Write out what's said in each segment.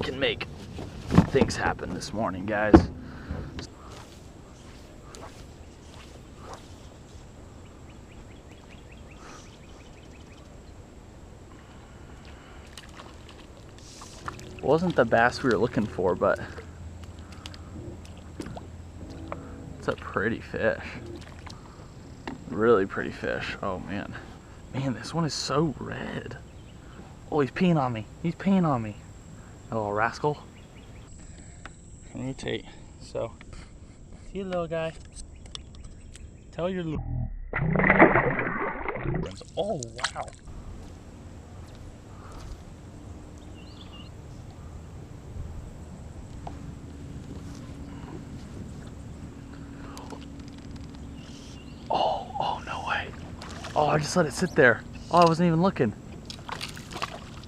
can make things happen this morning, guys. Wasn't the bass we were looking for, but it's a pretty fish. Really pretty fish. Oh man. Man, this one is so red. Oh, he's peeing on me. He's peeing on me. That little rascal. Rotate. So, see you, little guy. Tell your little... Oh, wow. Oh, no way. Oh, I just let it sit there. Oh, I wasn't even looking.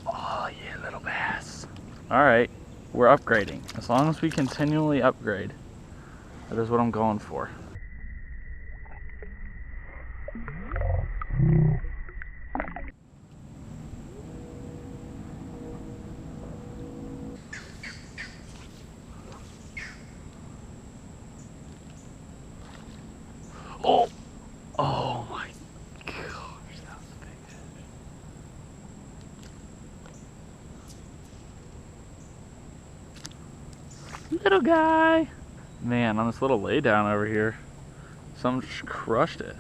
Oh, yeah, little bass. All right, we're upgrading. As long as we continually upgrade, that is what I'm going for. Oh, oh my gosh, that was a big fish. Little guy. Man, on this little lay down over here, something just crushed it.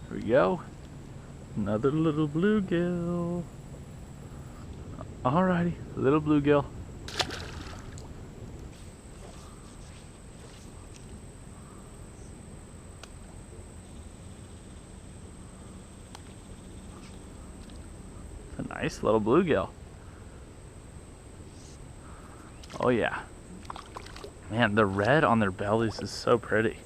Here we go. Another little bluegill. Alrighty, little bluegill. It's a nice little bluegill. Oh yeah. Man, the red on their bellies is so pretty.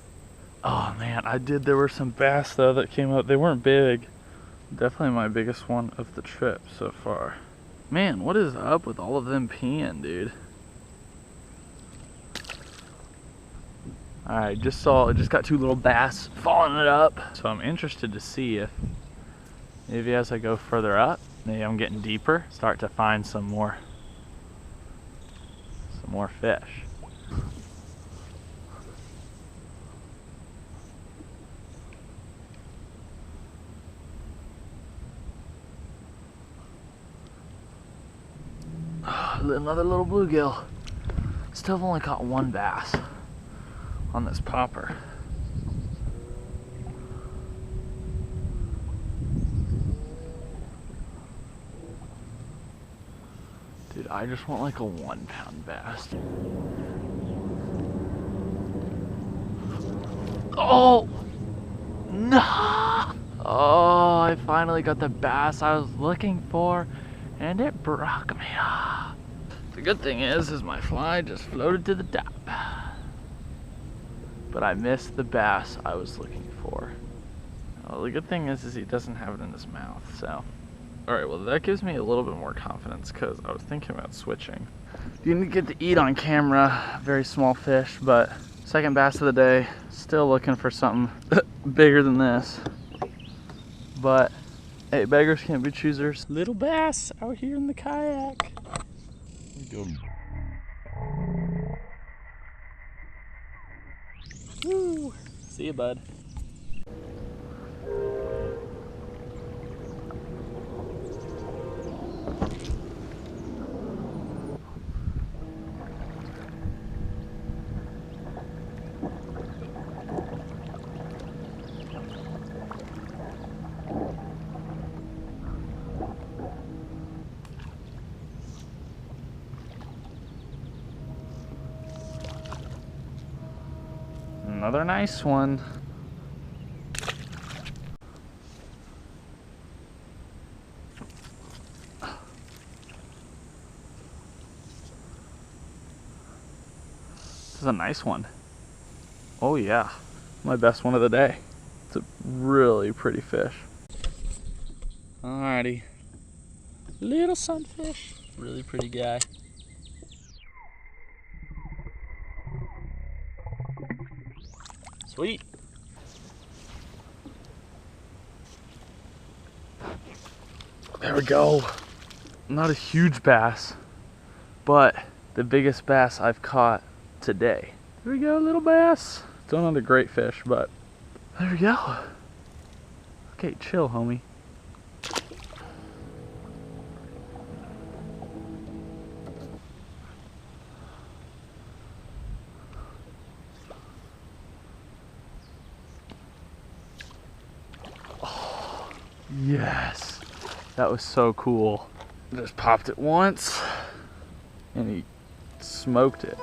Oh man, there were some bass though that came up. They weren't big. Definitely my biggest one of the trip so far. Man, what is up with all of them peeing, dude? Alright, just got two little bass following it up. So I'm interested to see if maybe as I go further up, maybe I'm getting deeper, start to find some more fish. Another little bluegill. Still have only caught one bass on this popper. Dude, I just want like a 1 pound bass. Oh! No! Oh, I finally got the bass I was looking for, and it broke me off. The good thing is my fly just floated to the top. But I missed the bass I was looking for. Well, the good thing is he doesn't have it in his mouth, so. Alright, well that gives me a little bit more confidence because I was thinking about switching. Didn't get to eat on camera, very small fish, but second bass of the day. Still looking for something bigger than this. But, hey, beggars can't be choosers. Little bass out here in the kayak. Go. Woo. See you, bud. Another nice one. This is a nice one. Oh yeah, my best one of the day. It's a really pretty fish. Alrighty, little sunfish, really pretty guy. Sweet. There we go. Not a huge bass, but the biggest bass I've caught today. There we go, little bass. It's another great fish, but there we go. Okay, chill, homie. Oh, yes. That was so cool. Just popped it once and he smoked it.